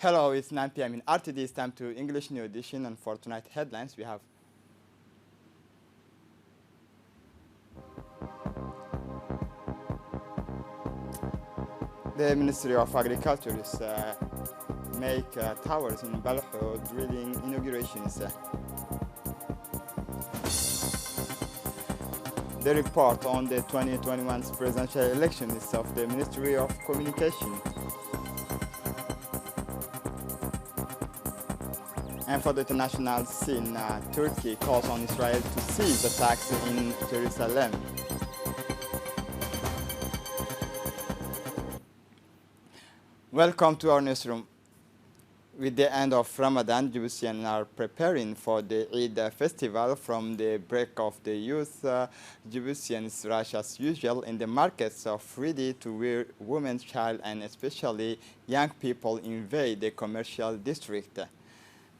Hello, it's 9 p.m. in RTD. It's time to English New Edition, and for tonight headlines we have the Ministry of Agriculture is make towers in Balho drilling inaugurations. The report on the 2021 presidential elections of the Ministry of Communication. And for the international scene, Turkey calls on Israel to cease attacks in Jerusalem. Welcome to our newsroom. With the end of Ramadan, Djiboutians are preparing for the Eid festival. From the break of the youth, Djiboutians rush as usual in the markets of ready-to-wear women, child, and especially young people invade the commercial district.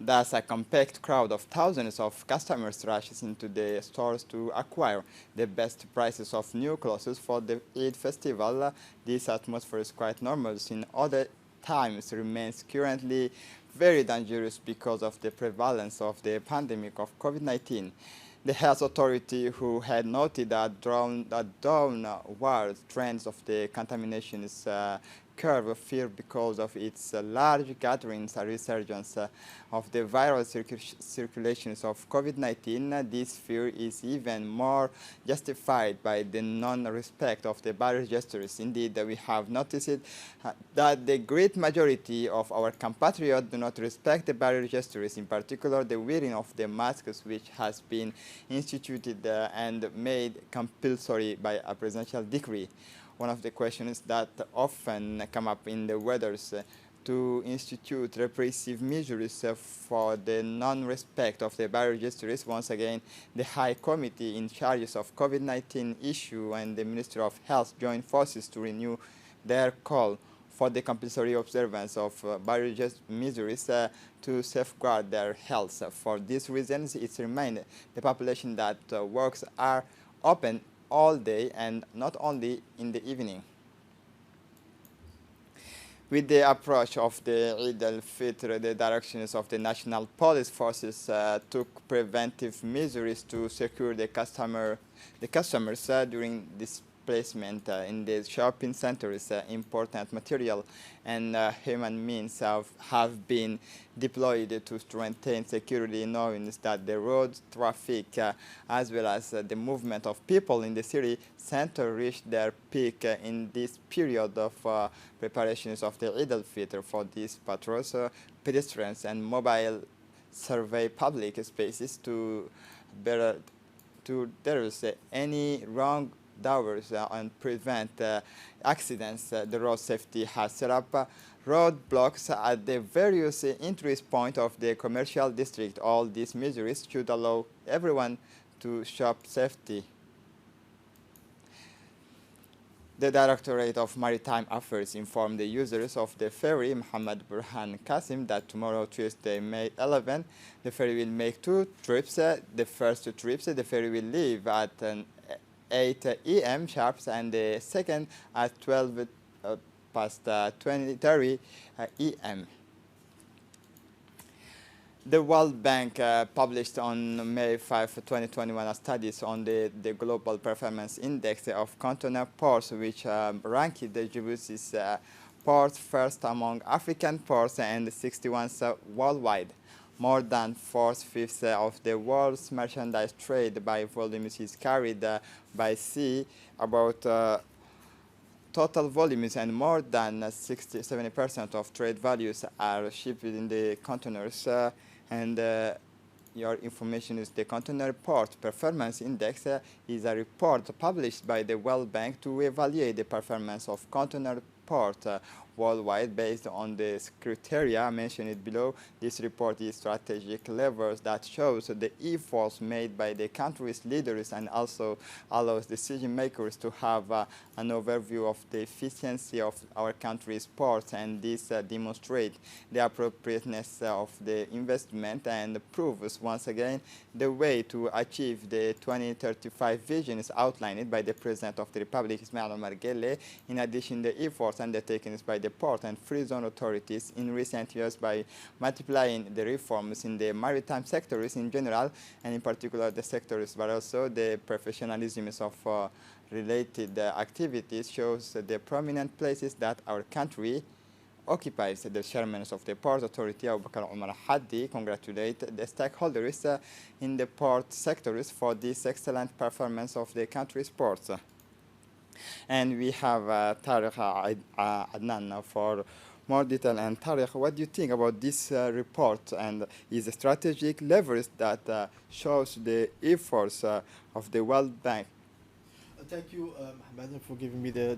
Thus, a compact crowd of thousands of customers rushes into the stores to acquire the best prices of new clothes for the Eid festival. This atmosphere is quite normal in other times, remains currently very dangerous because of the prevalence of the pandemic of COVID-19. The health authority, who had noted that downward trends of the contamination curve fear because of its large gatherings and resurgence of the viral circulations of COVID-19. This fear is even more justified by the non-respect of the barrier gestures. Indeed, we have noticed that the great majority of our compatriots do not respect the barrier gestures, in particular the wearing of the masks, which has been instituted and made compulsory by a presidential decree. One of the questions that often come up in the weathers to institute repressive measures for the non-respect of the barrier gestures. Once again, the High Committee in charge of COVID-19 issue and the Ministry of Health join forces to renew their call for the compulsory observance of barrier measures to safeguard their health. For these reasons, it's reminded the population that works are open all day and not only in the evening. With the approach of the Eid al-Fitr, the directions of the national police forces took preventive measures to secure the customers during this placement in the shopping centers. Important material and human means have been deployed to strengthen security, knowing that the road traffic as well as the movement of people in the city center reached their peak in this period of preparations of the Eid al-Fitr. For these patrols, pedestrians and mobile survey public spaces to there is any wrong drivers and prevent accidents. The road safety has set up roadblocks at the various entry points of the commercial district. All these measures should allow everyone to shop safety. The Directorate of Maritime Affairs informed the users of the ferry Muhammad Burhan Qasim that tomorrow, Tuesday, May 11, the ferry will make two trips. The first two trips, the ferry will leave at 8 a.m. sharps, and the second at 12 past 20:30 a.m. The World Bank published on May 5, 2021, studies on the Global Performance Index of container ports, which ranked the Djibouti's ports first among African ports and 61st worldwide. More than 4/5 of the world's merchandise trade by volume is carried by sea. About total volumes, and more than 70% of trade values are shipped in the containers. Your information is the Container Port Performance Index is a report published by the World Bank to evaluate the performance of container port worldwide based on the criteria mentioned below. This report is strategic levers that shows the efforts made by the country's leaders and also allows decision makers to have an overview of the efficiency of our country's ports, and this demonstrates the appropriateness of the investment and proves once again the way to achieve the 2035 visions outlined by the President of the Republic, Ismail Omar Guelleh. In addition, the efforts undertaken by the the port and free zone authorities in recent years by multiplying the reforms in the maritime sectors in general, and in particular the sectors, but also the professionalism of related activities shows the prominent places that our country occupies. The chairman of the Port Authority, Abu Bakr Umar Haddi, congratulate the stakeholders in the port sectors for this excellent performance of the country's ports. And we have Tariq Adnan for more detail. And Tariq, what do you think about this report and is a strategic leverage that shows the efforts of the World Bank? Thank you, Madam, for giving me the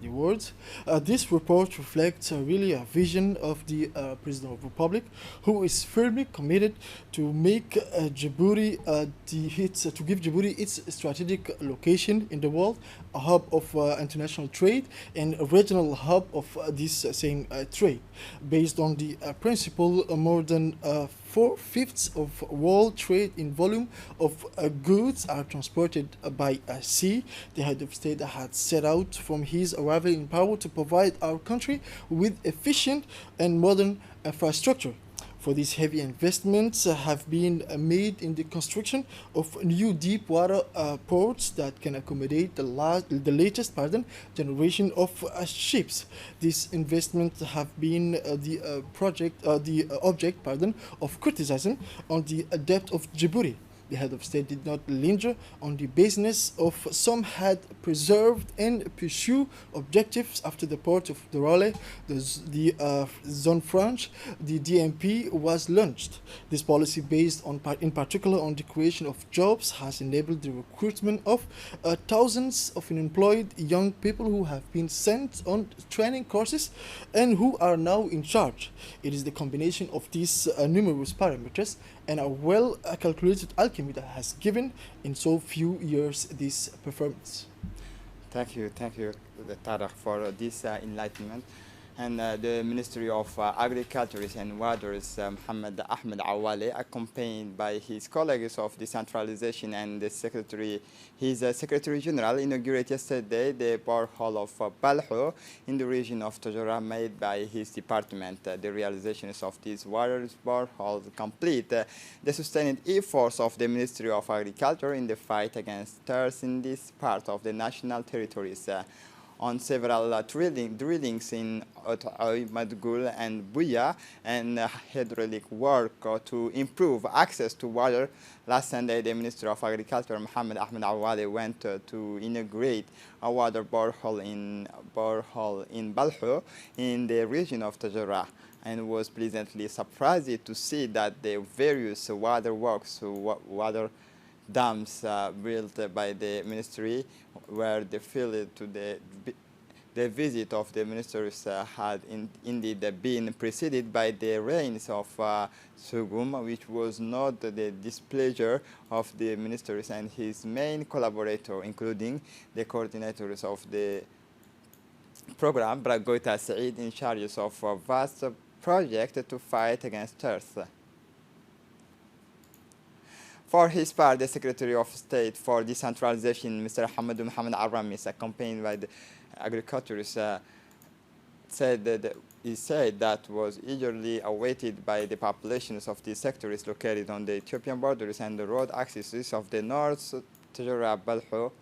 words. This report reflects really a vision of the President of the Republic, who is firmly committed to make Djibouti to give Djibouti its strategic location in the world, a hub of international trade and a regional hub of this same trade, based on the principle more than 4/5 of world trade in volume of goods are transported by sea. The head of state had set out from his arrival in power to provide our country with efficient and modern infrastructure. For these heavy investments have been made in the construction of new deep water ports that can accommodate the latest generation of ships. These investments have been the object of criticism on the depth of Djibouti. The head of state did not linger on the business of some had preserved and pursue objectives after the port of Dorale, the Zone Franche, the DMP was launched. This policy, based on in particular on the creation of jobs, has enabled the recruitment of thousands of unemployed young people who have been sent on training courses and who are now in charge. It is the combination of these numerous parameters and a well-calculated alchemy that has given in so few years this performance. Thank you, Tariq, for this enlightenment. And the Ministry of Agriculture and Waters, Muhammad Ahmed Awale, accompanied by his colleagues of decentralization and the his Secretary General, inaugurated yesterday the borehole of Balho in the region of Tajura made by his department. The realizations of these water boreholes complete the sustained efforts of the Ministry of Agriculture in the fight against thirst in this part of the national territories. On several drillings in Otoy, Madgul, and Buya, and hydraulic work to improve access to water. Last Sunday, the Minister of Agriculture, Muhammad Ahmed Awale, went to inaugurate a water borehole in Balho in the region of Tajura, and was pleasantly surprised to see that the various water dams built by the ministry were filled to the visit of the ministers had indeed been preceded by the rains of Sugum, which was not the displeasure of the ministers and his main collaborator, including the coordinators of the program, Bragoita Said, in charge of a vast project to fight against thirst. For his part, the Secretary of State for Decentralization, Mr. Hamadou Mohamed Aramis, accompanied by the agriculturists, said that was eagerly awaited by the populations of these sectors located on the Ethiopian borders and the road accesses of the North Tajura Balho.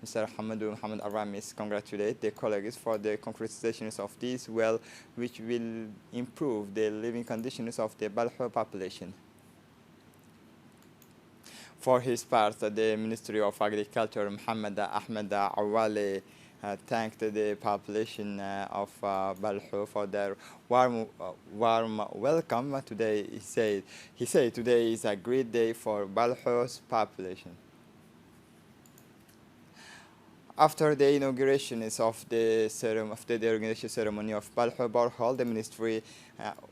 Mr. Hamadou Mohamed Aramis congratulated the colleagues for the concretizations of this well, which will improve the living conditions of the Balho population. For his part, the Ministry of Agriculture, Muhammad Ahmed Awale, thanked the population of Balho for their warm welcome. Today, he said today is a great day for Balho's population. After the inauguration of the inauguration ceremony of Balho Borehole, the ministry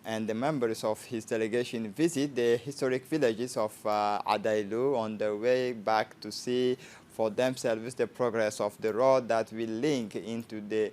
and the members of his delegation visit the historic villages of Adailu on their way back to see for themselves the progress of the road that will link into the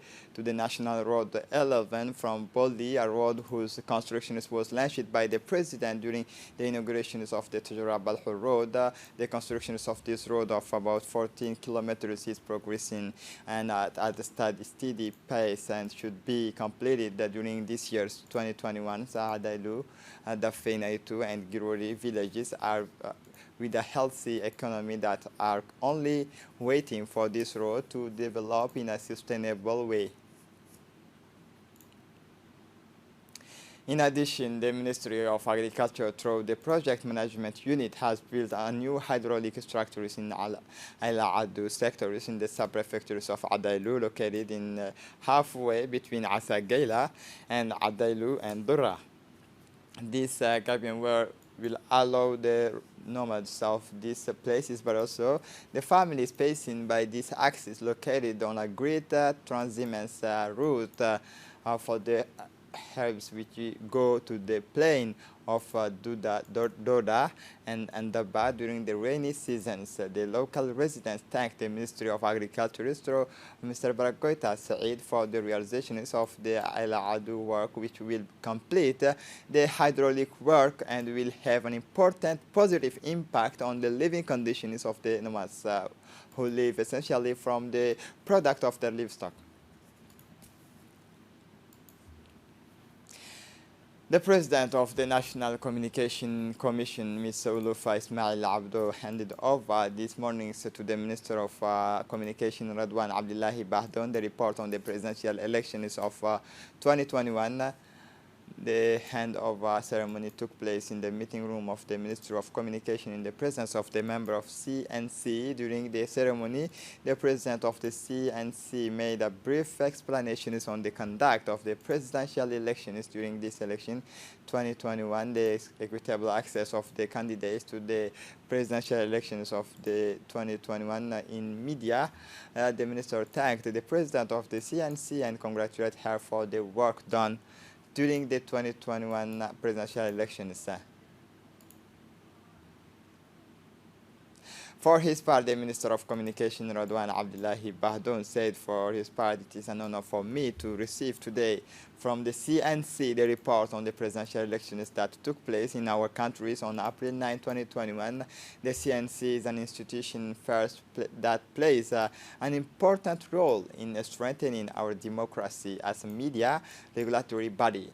National Road 11 from Boldi, a road whose construction was launched by the president during the inaugurations of the Tajura Balhur Road. The construction of this road of about 14 kilometers is progressing and at a steady pace and should be completed during this year's 2021. Saadailu, Dafeinaitu, and Girori villages are with a healthy economy that are only waiting for this road to develop in a sustainable way. In addition, the Ministry of Agriculture, through the Project Management Unit, has built a new hydraulic structures in Al Adu sectors in the sub-prefectures of Adailu, located in halfway between Asagaila and Adailu and Durra. This gabion will allow the nomads of these places, but also the families passing by this axis located on a great transhumance route for the herbs which go to the plain of Doda and Daba during the rainy seasons. The local residents thank the Ministry of Agriculture through Mr. Barakoita Said for the realizations of the Al Adu work, which will complete the hydraulic work and will have an important positive impact on the living conditions of the nomads who live essentially from the product of their livestock. The President of the National Communication Commission, Ms. Ulufa Ismail Abdo, handed over this morning to the Minister of Communication, Radwan Abdullahi Bahdoun, the report on the presidential elections of 2021. The handover ceremony took place in the meeting room of the Ministry of Communication in the presence of the member of CNC. During the ceremony, the president of the CNC made a brief explanation on the conduct of the presidential elections during this election 2021, the equitable access of the candidates to the presidential elections of the 2021 in media. The minister thanked the president of the CNC and congratulated her for the work done during the 2021 presidential elections. For his part, the Minister of Communication, Radwan Abdullahi Bahdoun, said for his part, it is an honor for me to receive today from the CNC the report on the presidential elections that took place in our countries on April 9, 2021. The CNC is an institution that plays an important role in strengthening our democracy as a media regulatory body.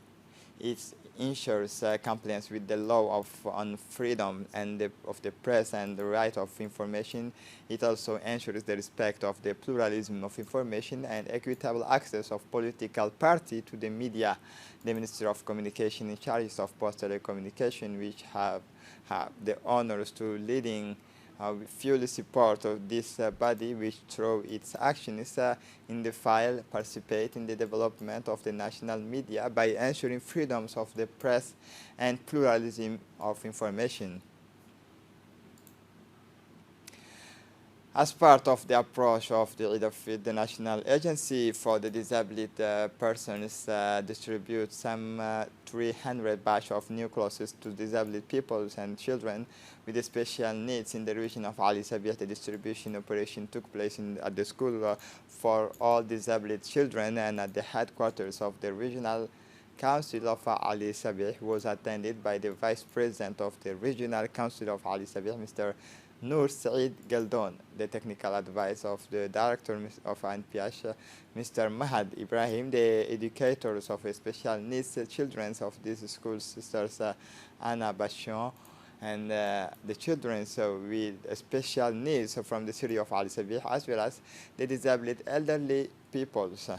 It ensures compliance with the law on freedom of the press and the right of information. It also ensures the respect of the pluralism of information and equitable access of political party to the media. The Ministry of Communication in charge of post telecommunication, which have the honors to leading fully support of this body, which through its actions in the file participate in the development of the national media by ensuring freedoms of the press and pluralism of information. As part of the approach of the IDAFID, the National Agency for the Disabled Persons distributes some 300 batch of new clothes to disabled people and children with special needs in the region of Ali Sabih. The distribution operation took place at the school for all disabled children and at the headquarters of the regional Council of Ali Sabih was attended by the Vice President of the Regional Council of Ali Sabih, Mr. Noor Saeed Galdon, the technical advisor of the director of NPH, Mr. Mahad Ibrahim, the educators of special needs children of these school sisters Anna Bashon, and the children with special needs from the city of Ali Sabih, as well as the disabled elderly peoples.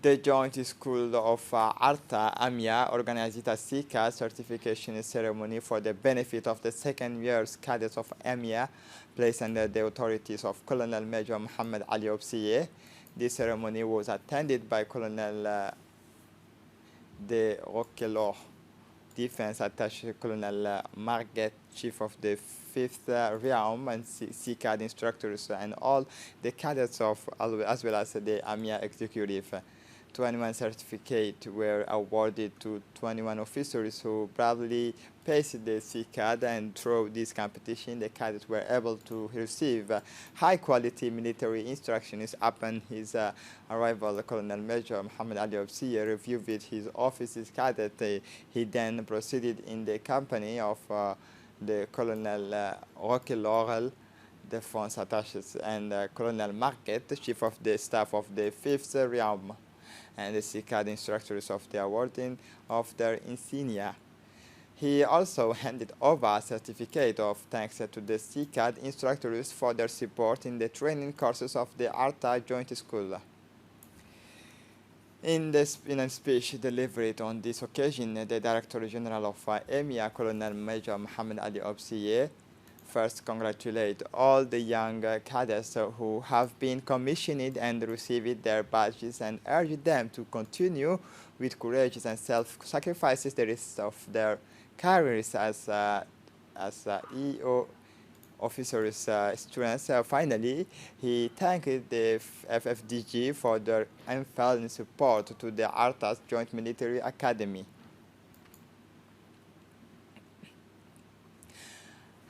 The Joint School of Arta, AMIA, organized a SICA certification ceremony for the benefit of the second year's cadets of AMIA, placed under the authorities of Colonel Major Muhammad Ali Obsiye. This ceremony was attended by Colonel de Roquelot, Defense Attaché Colonel Marget, Chief of the 5th Realm, and SICAD instructors, and all the cadets of, as well as the AMIA executive. 21 certificates were awarded to 21 officers who bravely paced the CCAD, and through this competition, the cadets were able to receive high-quality military instructions. Upon his arrival, Colonel Major Muhammad Ali Obsiye reviewed with his officer's cadet. He then proceeded in the company of the Colonel Roque Laurel, Defense Attaches, and Colonel Marquette, Chief of the Staff of the 5th Realm, and the CCAD instructors of the awarding of their insignia. He also handed over a certificate of thanks to the CCAD instructors for their support in the training courses of the ARTA Joint School. In a speech delivered on this occasion, the Director General of EMIA, Colonel Major Muhammad Ali Obsiye, first congratulate all the young cadets who have been commissioned and received their badges, and urge them to continue with courage and self-sacrifices the rest of their careers as EO officers, students. Finally, he thanked the FFDG for their unfailing support to the ARTA's Joint Military Academy.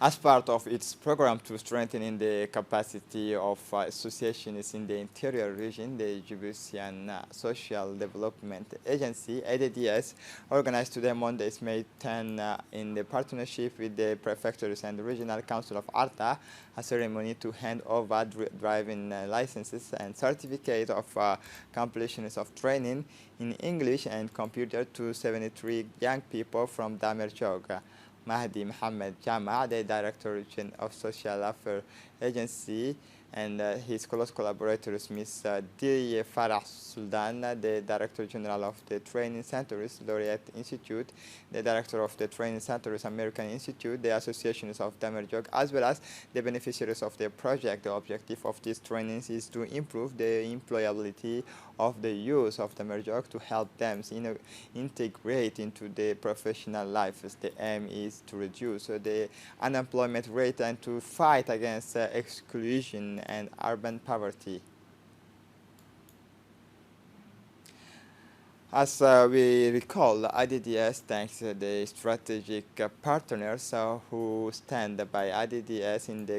As part of its program to strengthen the capacity of associations in the interior region, the Djiboutian Social Development Agency, ADDS, organized today, Monday, May 10, in the partnership with the prefectures and the Regional Council of ARTA, a ceremony to hand over driving licenses and certificate of completions of training in English and computer to 73 young people from Damer Chowk. Mahdi Mohammed Jama, the Director of Social Affairs Agency, and his close collaborators, Ms. Diriye Farah Sultan, the Director General of the Training Centers, Laureate Institute, the Director of the Training Centers, American Institute, the associations of Damerjog, as well as the beneficiaries of the project. The objective of these trainings is to improve the employability of the youth of Damerjog, to help them integrate into the professional life. The aim is to reduce the unemployment rate and to fight against exclusion and urban poverty. As we recall, IDDS thanks the strategic partners who stand by IDDS in the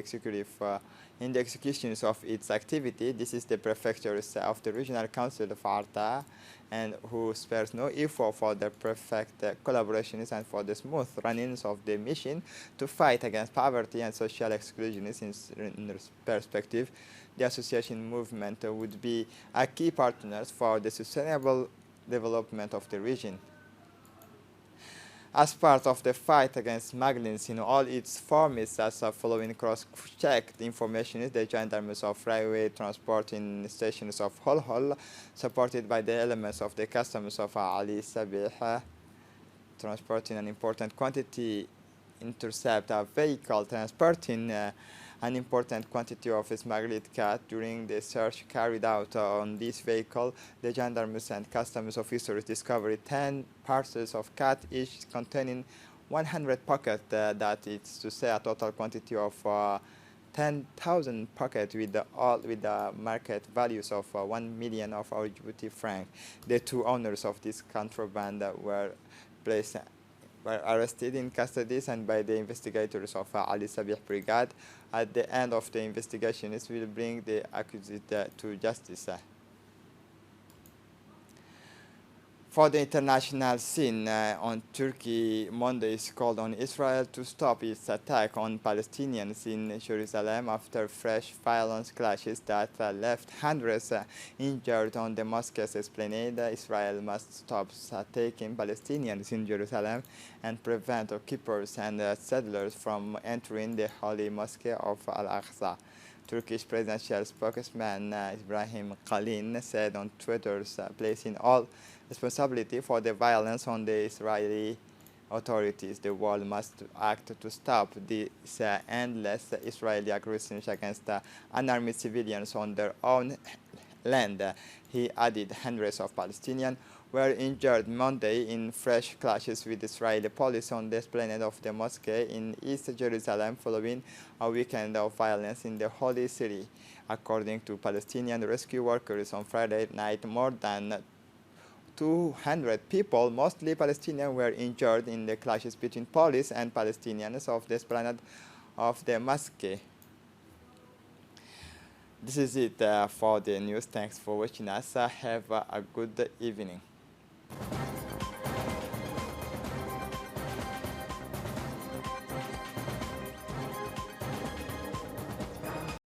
executions of its activity. This is the prefectures of the Regional Council of ARTA, and who spares no effort for the perfect collaborations and for the smooth runnings of the mission to fight against poverty and social exclusion. In this perspective, the association movement would be a key partner for the sustainable development of the region. As part of the fight against smuggling in all its forms, as following cross-checked information, is the gendarmes of railway transport in stations of Hol, supported by the elements of the customs of Ali Sabih, transporting an important quantity, intercept a vehicle transporting an important quantity of smuggled cat. During the search carried out on this vehicle, the gendarmes and customs officers discovered 10 parcels of cat, each containing 100 pockets. That is to say, a total quantity of 10,000 pockets with the market values of 1 million of our Djibouti franc. The two owners of this contraband were arrested in custody and by the investigators of Ali Sabih Brigade. At the end of the investigations, will bring the accused to justice. For the international scene, on Turkey, Monday is called on Israel to stop its attack on Palestinians in Jerusalem after fresh violence clashes that left hundreds injured on the mosque's esplanade. Israel must stop attacking Palestinians in Jerusalem and prevent occupiers and settlers from entering the holy mosque of Al-Aqsa. Turkish presidential spokesman Ibrahim Kalin said on Twitter, placing all responsibility for the violence on the Israeli authorities. The world must act to stop these endless Israeli aggressions against unarmed civilians on their own land. He added hundreds of Palestinians were injured Monday in fresh clashes with Israeli police on the esplanade of the mosque in East Jerusalem following a weekend of violence in the Holy City. According to Palestinian rescue workers, on Friday night, more than 200 people, mostly Palestinians, were injured in the clashes between police and Palestinians of the esplanade of the mosque. This is it for the news. Thanks for watching us. Have a good evening.